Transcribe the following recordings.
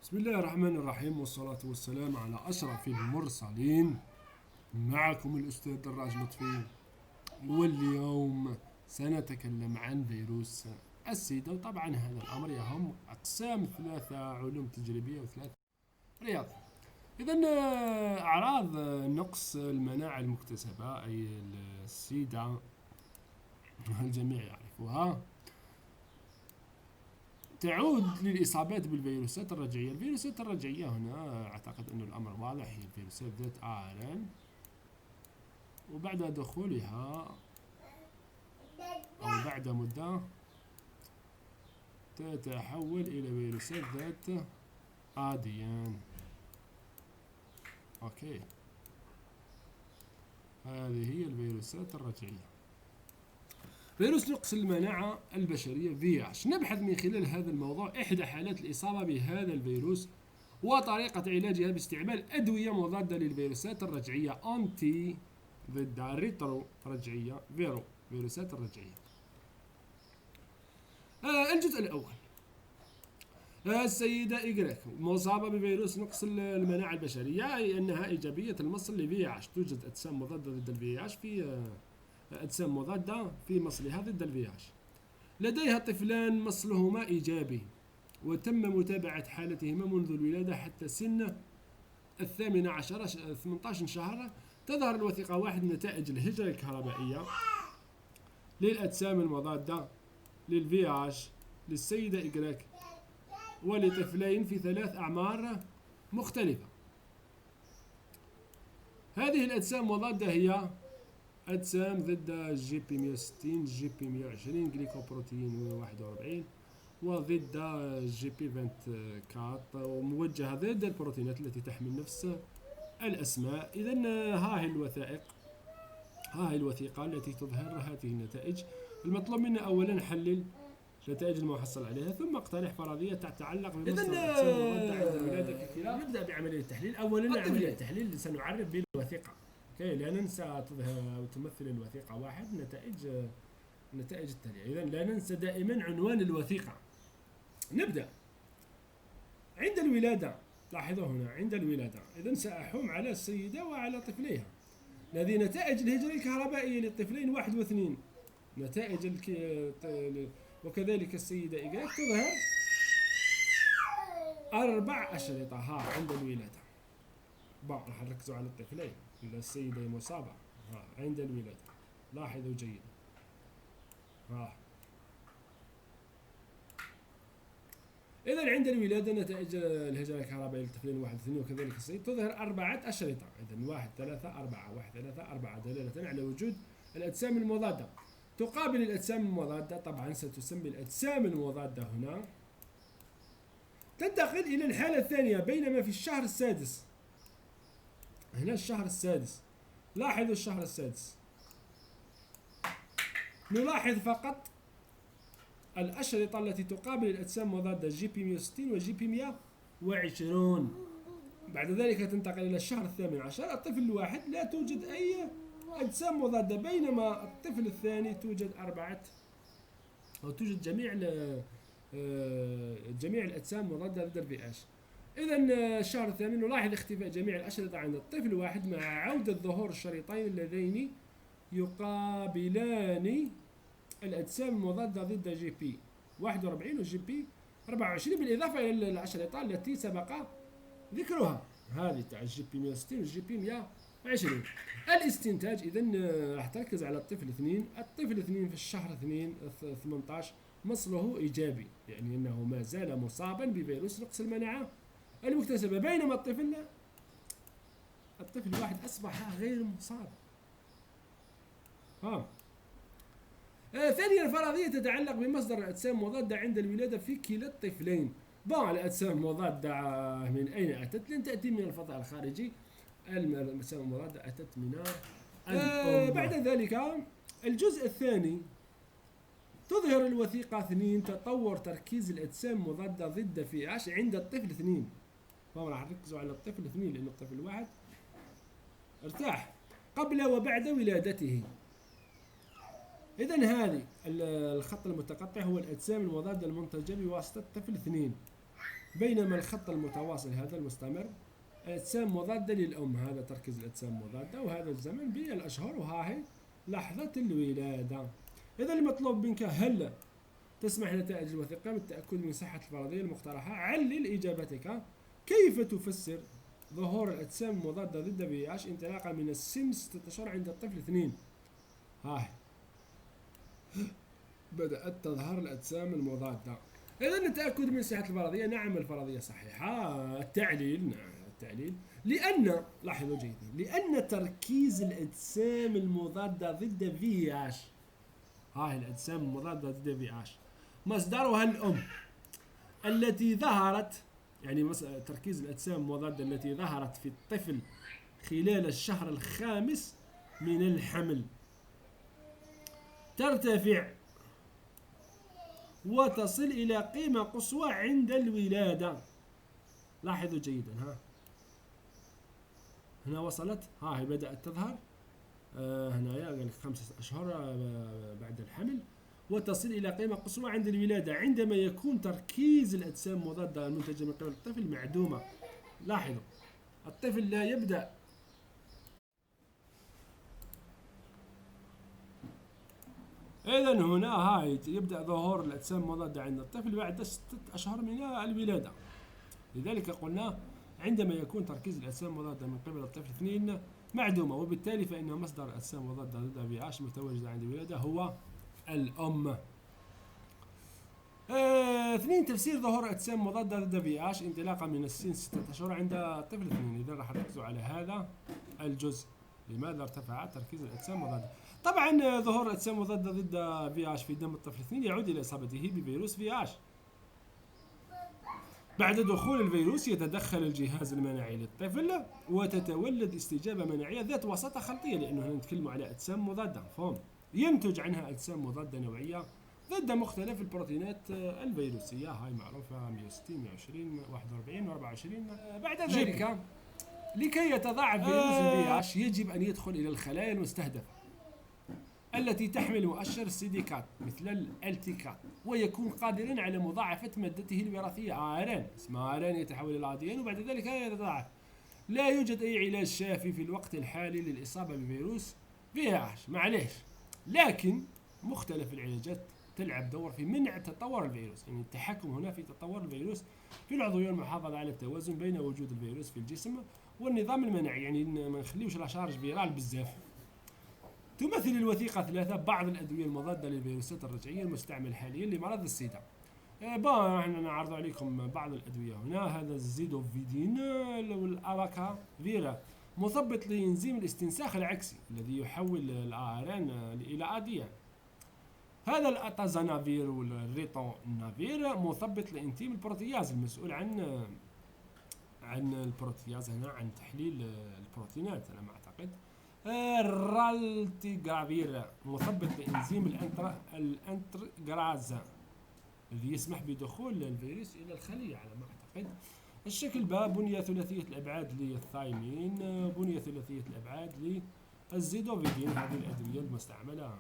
بسم الله الرحمن الرحيم، والصلاة والسلام على أشرف المرسلين. معكم الأستاذ دراج لطفي، واليوم سنتكلم عن فيروس السيدا. وطبعا هذا الأمر يهم أقسام ثلاثة: علوم تجريبية وثلاثة رياضة. إذا أعراض نقص المناعة المكتسبة أي السيدا الجميع يعرفها، تعود للإصابات بالفيروسات الرجعية. الفيروسات الرجعية هنا أعتقد أن الأمر واضح، هي الفيروسات ذات آرن، وبعد دخولها أو بعد مدة تتحول إلى فيروسات ذات آديان. أوكي، هذه هي الفيروسات الرجعية. فيروس نقص المناعة البشرية VIH، نبحث من خلال هذا الموضوع إحدى حالات الإصابة بهذا الفيروس وطريقة علاجها باستعمال أدوية مضادة للفيروسات الرجعية أنتي ضد الريترو رجعية فيروسات الرجعية. الجزء الأول، السيدة إيجريك مصابة بفيروس نقص المناعة البشرية، أي أنها إيجابية المصل لVIH. توجد أجسام مضادة ضد الVIH في أجسام مضادة في مصلها ضد الVIH. لديها طفلان مصلهما إيجابي، وتم متابعة حالتهما منذ الولادة حتى سن 18 شهرا. تظهر الوثيقة 1 نتائج الهجرة الكهربائية للأجسام المضادة للVIH للسيدة إيجريك ولطفلين في 3 أعمار مختلفة. هذه الأجسام المضادة هي أجسام ضد GP 160 GP 120 جليكوبروتين 41، وضد GP 24 وموجهة ضد البروتينات التي تحمل نفس الأسماء. إذن ها هي الوثيقة التي تظهر هذه النتائج. المطلوب منا أولا نحلل النتائج المحصل عليها، ثم اقترح فرضية تتعلق بمصدر الأجسام المضادة عند الولادة في الكلى. نبدأ بعملية التحليل. أولا عملية التحليل سنعرف بالوثيقة. لا ننسى تمثل الوثيقة 1 نتائج التالية. إذا لا ننسى دائما عنوان الوثيقة. نبدأ عند الولادة. لاحظوا هنا عند الولادة، إذا سأحوم على السيدة وعلى طفليها. هذه نتائج الهجرة الكهربائية للطفلين 1 و2. نتائج وكذلك السيدة إيجريك تظهر 4 أشرطة عند الولادة. راح نركزوا على الطفلين. السيدة مصابة عند الولادة، لاحظوا جيدا. إذا عند الولادة نتائج الهجرة الكهربائية للطفلين 1 و2 وكذلك السيد تظهر 4 أشرطة. إذا 1 3 4 1 3 4 دلالة على وجود الأجسام المضادة. تقابل الأجسام المضادة، طبعا ستسمي الأجسام المضادة هنا. تنتقل إلى الحالة الثانية بينما في الشهر السادس. هنا الشهر السادس، لاحظوا الشهر السادس، نلاحظ فقط الأشرطة التي تقابل الأجسام المضادة GP 160 و GP 120. بعد ذلك تنتقل إلى الشهر الثامن عشر. الطفل الواحد لا توجد أي أجسام مضادة، بينما الطفل الثاني توجد 4 أو توجد جميع الأجسام المضادة ضد الVIH. إذا الشهر الثامن نلاحظ اختفاء جميع الأشرطة عند الطفل الواحد مع عودة ظهور الشريطين اللذين يقابلان الأجسام المضادة ضد GP 41 و GP 24، بالإضافة إلى الأشرطة التي سبق ذكرها، هذه تاع GP 160 و GP 120. الاستنتاج إذن راح تركز على الطفل 2. الطفل 2 في الشهر 2 18 مصله إيجابي، يعني أنه ما زال مصابا بفيروس نقص المناعة المكتسبة، بينما الطفل الواحد أصبح غير مصاب. ثانيا، الفرضية تتعلق بمصدر الأجسام المضادة عند الولادة في كلا الطفلين. الأجسام المضادة من أين أتت؟ لن تأتي من الفضاء الخارجي. الأجسام المضادة أتت من الأم. بعد ذلك الجزء الثاني، تظهر الوثيقة 2 تطور تركيز الأجسام المضادة ضد VIH عند الطفل 2. راح نركزوا على الطفل 2 لأن الطفل الواحد ارتاح قبل وبعد ولادته. إذا هذه الخط المتقطع هو الأجسام المضادة المنتجة بواسطة الطفل 2. بينما الخط المتواصل هذا المستمر أجسام مضادة للأم، هذا تركيز الأجسام مضادة، وهذا الزمن بالأشهر، وها هي لحظة الولادة. إذا المطلوب منك هل تسمح نتائج الوثيقة بالتأكد من صحة الفرضية المقترحة. علل إجابتك. كيف تفسر ظهور الأجسام المضادة ضد VIH انطلاقا من السن 6 أشهر عند الطفل 2؟ ها بدأت تظهر الأجسام المضادة. إذا التأكد من صحة الفرضية، نعم الفرضية صحيحة. التعليل، نعم التعليل، لأن لاحظوا جيدا، لأن تركيز الأجسام المضادة ضد VIH، هاي الأجسام المضادة ضد VIH مصدرها الأم التي ظهرت، يعني تركيز الأجسام المضادة التي ظهرت في الطفل خلال الشهر الخامس من الحمل ترتفع وتصل إلى قيمة قصوى عند الولادة. لاحظوا جيدا، هنا وصلت، هاي بدأت تظهر هنا قال لك 5 أشهر بعد الحمل، وتصل إلى قيمة قصوى عند الولادة عندما يكون تركيز الأجسام المضادة المنتجة من قبل الطفل معدومة. لاحظوا الطفل لا يبدأ إذا هنا هاي يبدأ ظهور الأجسام المضادة عند الطفل بعد 6 أشهر من الولادة. لذلك قلنا عندما يكون تركيز الأجسام المضادة من قبل الطفل 2 معدومة، وبالتالي فإن مصدر الأجسام المضادة ضد VIH متواجدة عند الولادة هو الأم. 2 تفسير ظهور أجسام مضادة ضد VIH انطلاقا من السن 6 أشهر عند الطفل 2. إذا راح نركز على هذا الجزء، لماذا ارتفع تركيز الأجسام المضادة؟ طبعا ظهور الأجسام المضادة ضد VIH في دم الطفل 2 يعود إلى إصابته بفيروس VIH. بعد دخول الفيروس يتدخل الجهاز المناعي للطفل وتتولد استجابة مناعية ذات وساطة خلطية، لأنه هنا نتكلم على أجسام مضادة، فهم ينتج عنها أجسام مضادة نوعية ضد مختلف البروتينات الفيروسية، هاي معروفة 160 120 41 24. بعد ذلك لكي يتضاعف فيروس VIH يجب أن يدخل إلى الخلايا المستهدفة التي تحمل مؤشر السيديكات مثل الالتيكات، ويكون قادرا على مضاعفة مادته الوراثية ARN، اسمها ARN يتحول إلى ADN وبعد ذلك يتضاعف. لا يوجد أي علاج شافي في الوقت الحالي للإصابة بفيروس VIH، معليش، لكن مختلف العلاجات تلعب دور في منع تطور الفيروس، يعني التحكم هنا في تطور الفيروس في العضوية والمحافظة على التوازن بين وجود الفيروس في الجسم والنظام المناعي، يعني ما نخليوش لا شارج فيرال بزاف. تمثل الوثيقة 3 بعض الأدوية المضادة للفيروسات الرجعية المستعمل حاليا لمرض السيدا. احنا نعرض عليكم بعض الأدوية هنا. هذا الزيدوفيدين والأباكا فيرا مثبط لإنزيم الاستنساخ العكسي الذي يحول الARN إلى ADN. هذا الأتازانافير والريتونافير مثبط لإنزيم البروتياز المسؤول عن البروتياز هنا، عن تحليل البروتينات على ما أعتقد. الرالتيغرافير مثبط لإنزيم الانترغرازا الذي يسمح بدخول الفيروس إلى الخلية على ما أعتقد. الشكل باء بنية ثلاثية الأبعاد للثايمين، بنية ثلاثية الأبعاد للزيدوفيدين، هذه الأدوية المستعملة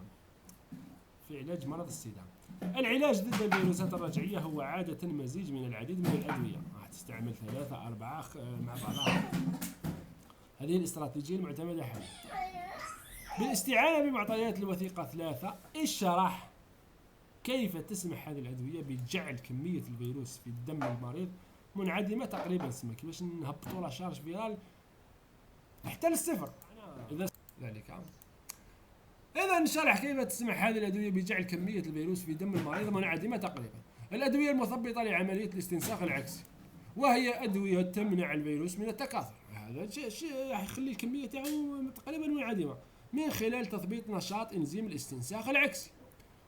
في علاج مرض السيدا. العلاج ضد الفيروسات الرجعية هو عادة مزيج من العديد من الأدوية، تستعمل 3 4 مع بعضها. هذه الاستراتيجية المعتمدة حاليا. بالاستعانة بمعطيات الوثيقة 3 اشرح كيف تسمح هذه الأدوية بجعل كمية الفيروس في الدم المريض منعدمة تقريبا، كيفاش نهبطوا لا شارج فيرال حتى للصفر. إذا نشرح كيف تسمح هذه الأدوية بجعل كمية الفيروس في دم المريض منعدمة تقريبا. الأدوية المثبطة لعملية الاستنساخ العكسي، وهي أدوية تمنع الفيروس من التكاثر، هذا شيء يخلي الكمية تاعو تقريبا منعدمة من خلال تثبيط نشاط إنزيم الاستنساخ العكسي،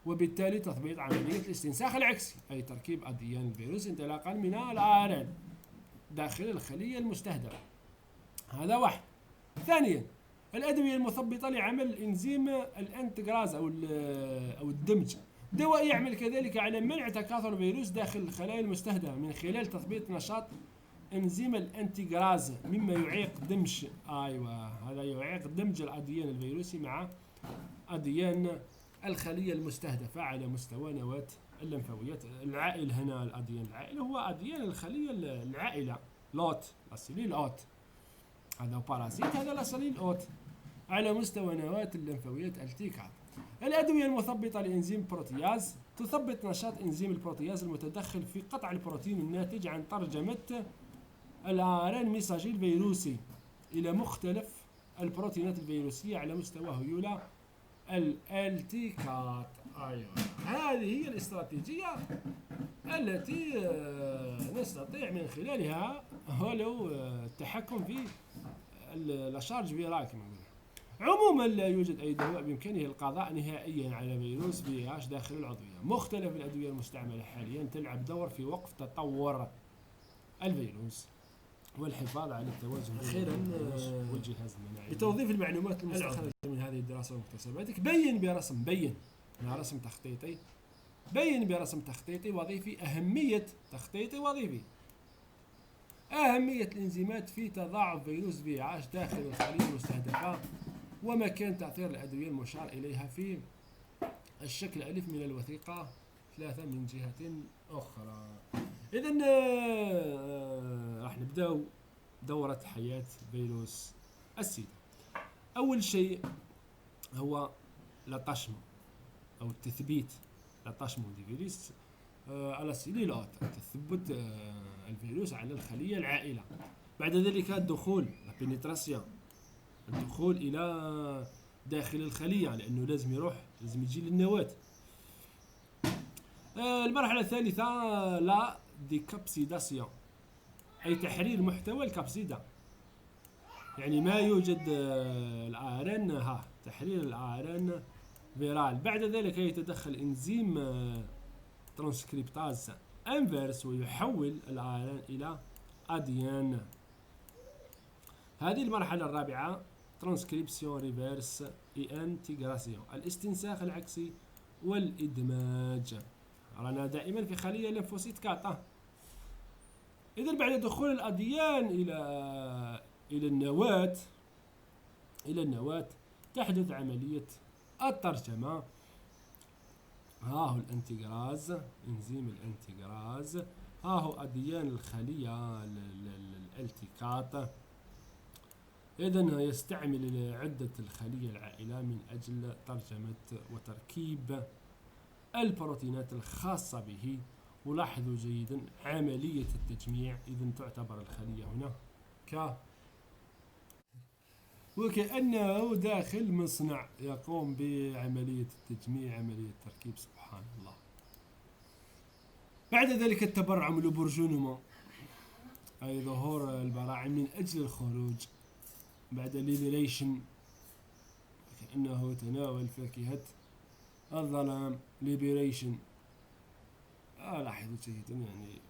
وبالتالي تثبيط عملية الاستنساخ العكسي أي تركيب أديان الفيروس انطلاقا من الARN داخل الخلية المستهدفة. هذا واحد. ثانيا الأدوية المثبطة لعمل إنزيم الانتجراز أو الدمج، دواء يعمل كذلك على منع تكاثر الفيروس داخل الخلايا المستهدفة من خلال تثبيط نشاط انزيم الانتجراز، مما يعيق دمج هذا يعيق دمج الأديان الفيروسي مع أديان الخلية المستهدفة على مستوى نواة الليمفاويات. العائل هنا الأديان العائل هو أديان الخلية العائلة، لوت السليل أوت، هذا باراسيت، هذا السليل أوت على مستوى نواة الليمفاويات التيكا. الأدوية المثبطة لإنزيم بروتياز تثبط نشاط إنزيم البروتياز المتدخل في قطع البروتين الناتج عن ترجمة الآرين ميساجي الفيروسي إلى مختلف البروتينات الفيروسية على مستوى هيولة الالتيكات. أيوة، هذه هي الاستراتيجية التي نستطيع من خلالها التحكم في الشارج فيرال كما نقول. عموما لا يوجد أي دواء بإمكانه القضاء نهائيا على فيروس VIH داخل العضوية. مختلف الأدوية المستعملة حاليا تلعب دور في وقف تطور الفيروس والحفاظ على التوازن أخيرا والجهاز المناعي. بتوظيف المعلومات المستخرجة من هذه الدراسة ومكتسباتك، بين برسم تخطيطي، بين برسم تخطيطي وظيفي أهمية تخطيطي وظيفي أهمية الإنزيمات في تضاعف فيروس VIH داخل الخلية المستهدفة، ومكان تأثير الأدوية المشار إليها في الشكل ألف من الوثيقة 3 من جهة أخرى. إذن راح نبدأ دورة حياة فيروس السيدا. أول شيء هو لاتاشمو أو التثبيت، لاتاشمو دي فيروس على السيلول أوت، تثبت الفيروس على الخلية العائلة. بعد ذلك الدخول، الدخول إلى داخل الخلية، لأنه لازم يجي للنواة. المرحلة الثالثة لا ديكابسيداسيون، أي تحرير محتوى الكبسيدة، يعني ما يوجد الآرن، تحرير الآرن فيرال. بعد ذلك يتدخل إنزيم ترانسكريبتاز انفيرس ويحول الآرن إلى أديان. هذه المرحلة الرابعة ترانسكريبسيون ريفيرس انتجراسيون، الاستنساخ العكسي والإدماج. رانا دائما في خلية الليمفوسيت كاتا. إذا بعد دخول الأديان إلى النواة تحدث عملية الترجمة. ها هو الانتجراز، إنزيم الانتجراز، ها هو أديان الخلية الالتقاط. إذن يستعمل عدة الخلية العائلة من أجل ترجمة وتركيب البروتينات الخاصة به. ولاحظوا جيدا عملية التجميع، إذن تعتبر الخلية هنا وكأنه داخل مصنع يقوم بعملية التجميع، عملية التركيب. سبحان الله. بعد ذلك التبرعم لبرجونما، أي ظهور البراعم من أجل الخروج. بعد ليبريشن، كأنه تناول فاكهة الظلام. ليبريشن لاحظوا جيدا، يعني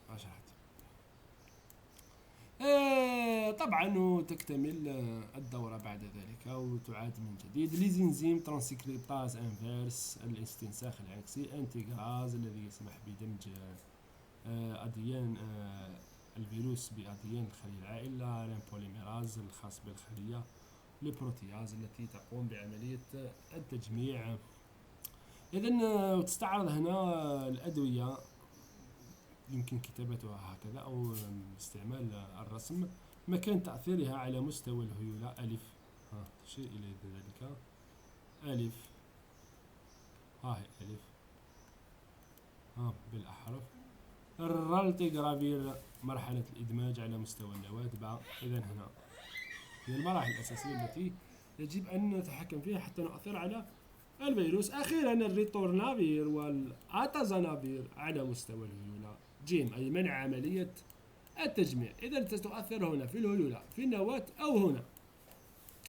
ما شرحت. طبعا تكتمل الدورة بعد ذلك وتعاد من جديد. ليزينزيم ترانسكريبتاز انفيرس، الاستنساخ العكسي. انتجراز الذي يسمح بدمج أديان الفيروس بأديان الخلية العائلة. لامبوليميراز الخاص بالخلية. لبروتياز التي تقوم بعملية التجميع. إذن تستعرض هنا الأدوية، يمكن كتابتها هكذا أو باستعمال الرسم. مكان تأثيرها على مستوى الهيولة ألف، تشير إلى ذلك ألف، هاي ألف بالأحرف. الرالتيغرافير مرحلة الإدماج على مستوى النواة باء. إذن هنا هي المراحل الأساسية التي يجب أن نتحكم فيها حتى نؤثر على الفيروس. أخيرا الريتورنافير والآتازانافير على مستوى الهيولة جيم، أي منع عملية التجميع. إذا تؤثر هنا في الهيولة في النواة أو هنا